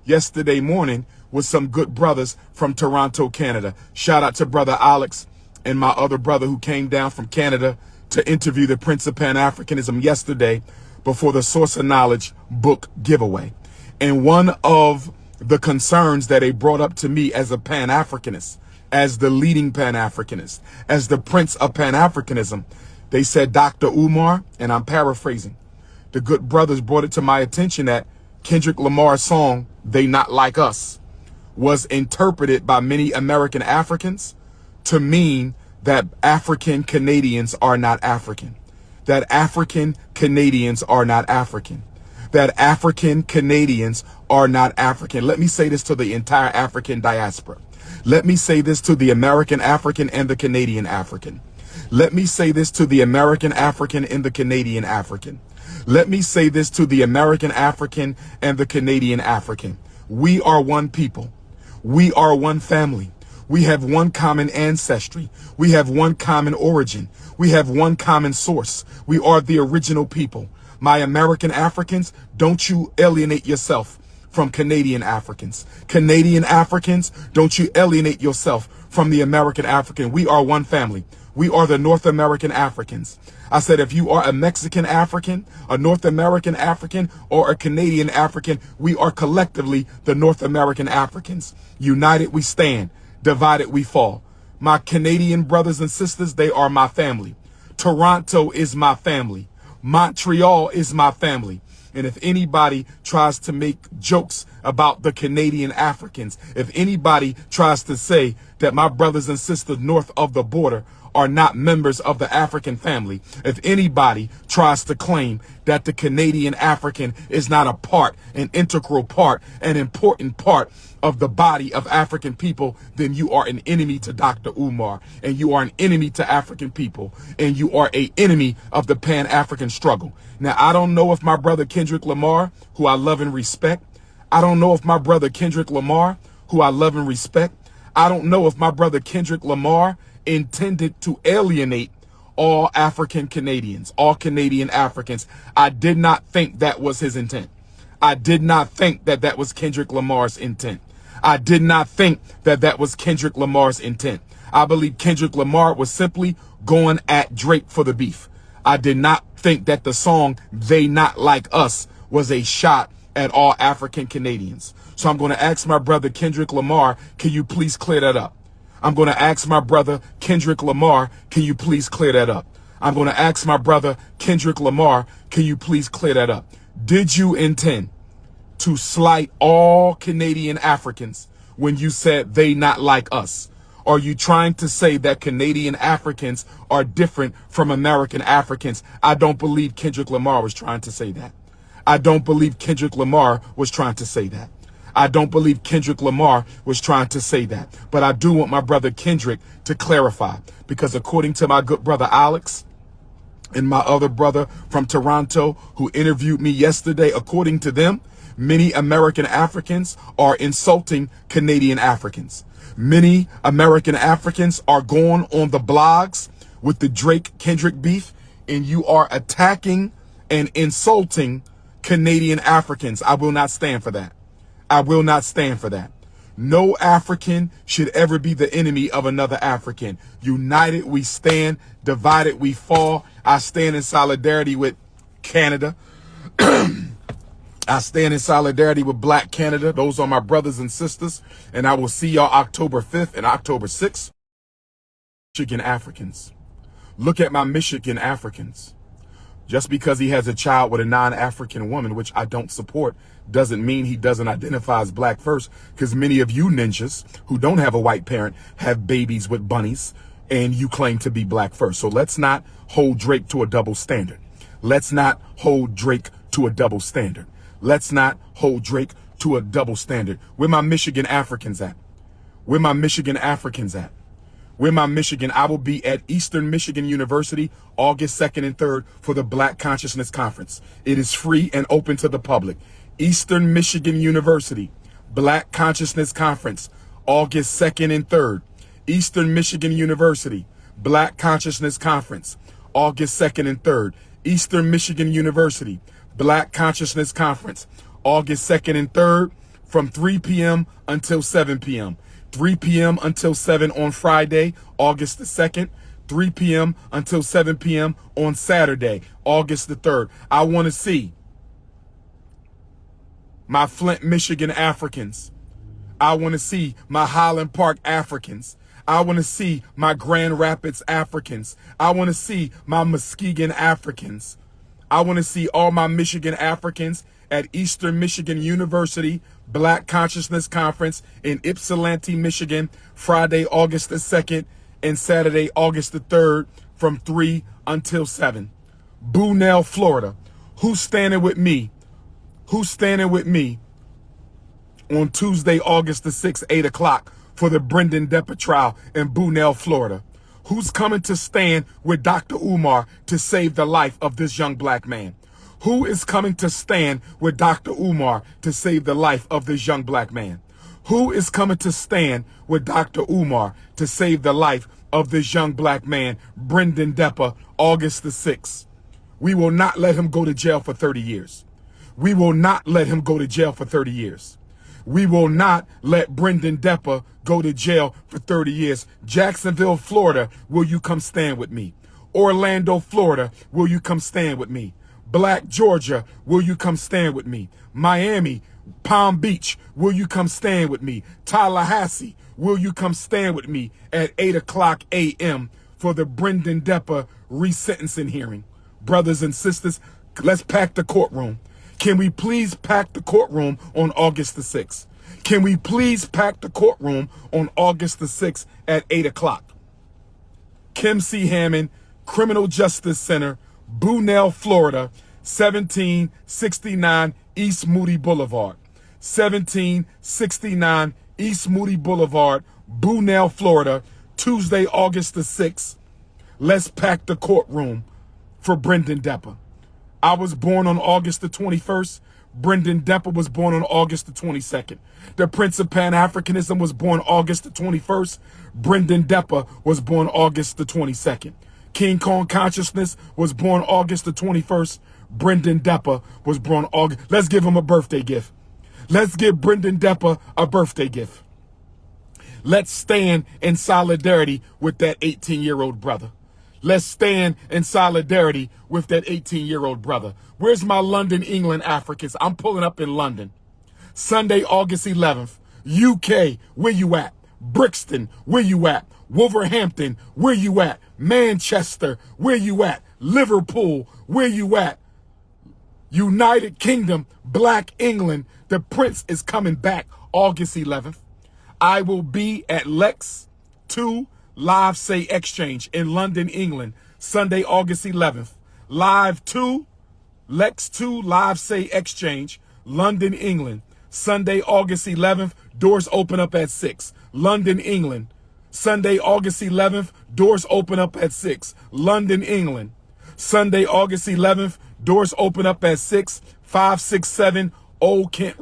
yesterday morning with some good brothers from Toronto, Canada. Shout out to brother Alex and my other brother who came down from Canada to interview the Prince of Pan-Africanism yesterday before the Source of Knowledge book giveaway. And one of the concerns that they brought up to me as a Pan-Africanist, as the leading Pan-Africanist, as the Prince of Pan-Africanism, they said, Dr. Umar, and I'm paraphrasing, the good brothers brought it to my attention that Kendrick Lamar's song, They Not Like Us, was interpreted by many American Africans to mean that African Canadians are not African, that African Canadians are not African, that African Canadians are not African. Let me say this to the entire African diaspora. Let me say this to the American African and the Canadian African. Let me say this to the American African and the Canadian African. Let me say this to the American African and the Canadian African. We are one people. We are one family. We have one common ancestry. We have one common origin. We have one common source. We are the original people. My American Africans, don't you alienate yourself from Canadian Africans. Canadian Africans, don't you alienate yourself from the American African. We are one family. We are the North American Africans. I said, if you are a Mexican African, a North American African, or a Canadian African, we are collectively the North American Africans. United we stand, divided we fall. My Canadian brothers and sisters, they are my family. Toronto is my family. Montreal is my family. And if anybody tries to make jokes about the Canadian Africans, if anybody tries to say that my brothers and sisters north of the border are not members of the African family, if anybody tries to claim that the Canadian African is not a part, an integral part, an important part of the body of African people, then you are an enemy to Dr. Umar, and you are an enemy to African people, and you are an enemy of the Pan-African struggle. Now, I don't know if my brother Kendrick Lamar, who I love and respect, I don't know if my brother Kendrick Lamar, who I love and respect, I don't know if my brother Kendrick Lamar intended to alienate all African Canadians, all Canadian Africans. I did not think that was his intent. I did not think that that was Kendrick Lamar's intent. I did not think that that was Kendrick Lamar's intent. I believe Kendrick Lamar was simply going at Drake for the beef. I did not think that the song They Not Like Us was a shot at all African Canadians. So I'm going to ask my brother Kendrick Lamar, can you please clear that up? I'm going to ask my brother Kendrick Lamar, can you please clear that up? I'm going to ask my brother Kendrick Lamar, can you please clear that up? Did you intend to slight all Canadian Africans when you said they not like us? Are you trying to say that Canadian Africans are different from American Africans? I don't believe Kendrick Lamar was trying to say that. I don't believe Kendrick Lamar was trying to say that. I don't believe Kendrick Lamar was trying to say that. But I do want my brother Kendrick to clarify, because according to my good brother Alex and my other brother from Toronto who interviewed me yesterday, according to them, many American Africans are insulting Canadian Africans. Many American Africans are going on the blogs with the Drake-Kendrick beef, and you are attacking and insulting Canadian Africans. I will not stand for that. I will not stand for that. No African should ever be the enemy of another African. United we stand, divided we fall. I stand in solidarity with Canada. I stand in solidarity with Black Canada. Those are my brothers and sisters. And I will see y'all October 5th and October 6th. Michigan Africans. Look at my Michigan Africans. Just because he has a child with a non-African woman, which I don't support, doesn't mean he doesn't identify as black first, because many of you ninjas who don't have a white parent have babies with bunnies, and you claim to be black first. So let's not hold Drake to a double standard. Let's not hold Drake to a double standard. Let's not hold Drake to a double standard. Where my Michigan Africans at? Where my Michigan Africans at? Where my Michigan? I will be at Eastern Michigan University August 2nd and 3rd for the Black Consciousness Conference. It is free and open to the public. Eastern Michigan University Black Consciousness Conference August 2nd and 3rd. Eastern Michigan University Black Consciousness Conference August 2nd and 3rd. Eastern Michigan University Black Consciousness Conference August 2nd and 3rd. from 3 p.m. until 7 p.m. 3 p.m. until 7 on Friday, August the 2nd. 3 p.m. until 7 p.m. on Saturday, August the 3rd. I want to see my Flint, Michigan Africans. I want to see my Highland Park Africans. I want to see my Grand Rapids Africans. I want to see my Muskegon Africans. I want to see all my Michigan Africans at Eastern Michigan University Black Consciousness Conference in Ypsilanti, Michigan, Friday, August the 2nd and Saturday, August the 3rd from 3 until 7. Bunnell, Florida. Who's standing with me? Who's standing with me on Tuesday, August the 6th, 8 o'clock for the Brendan Depper trial in Bunnell, Florida? Who's coming to stand with Dr. Umar to save the life of this young black man? Who is coming to stand with Dr. Umar to save the life of this young black man? Who is coming to stand with Dr. Umar to save the life of this young black man, Brendan Depper, August the 6th? We will not let him go to jail for 30 years. We will not let him go to jail for 30 years. We will not let Brendan Depper go to jail for 30 years. Jacksonville, Florida, will you come stand with me? Orlando, Florida, will you come stand with me? Black, Georgia, will you come stand with me? Miami, Palm Beach, will you come stand with me? Tallahassee, will you come stand with me at 8 o'clock a.m. for the Brendan Depper resentencing hearing? Brothers and sisters, let's pack the courtroom. Can we please pack the courtroom on August the 6th? Can we please pack the courtroom on August the 6th at 8 o'clock? Kim C. Hammond, Criminal Justice Center, Bunnell, Florida, 1769 East Moody Boulevard. 1769 East Moody Boulevard, Bunnell, Florida, Tuesday, August the 6th. Let's pack the courtroom for Brendan Depper. I was born on August the 21st. Brendan Depper was born on August the 22nd. The Prince of Pan-Africanism was born August the 21st. Brendan Depper was born August the 22nd. King Kong Consciousness was born August the 21st. Brendan Depper was born August. Let's give him a birthday gift. Let's give Brendan Depper a birthday gift. Let's stand in solidarity with that 18-year-old brother. Let's stand in solidarity with that 18-year-old brother. Where's my London, England Africans? I'm pulling up in London. Sunday, August 11th. UK, where you at? Brixton, where you at? Wolverhampton, where you at? Manchester, where you at? Liverpool, where you at? United Kingdom, Black England, the Prince is coming back August 11th. I will be at Lex 2 Live Say Exchange in London, England, Sunday, August 11th. Lex 2 Live Say Exchange, London, England, Sunday, August 11th. Doors open up at 6. London, England. Sunday, August 11th. Doors open up at 6. London, England. Sunday, August 11th. Doors open up at 6. 567 Old Kent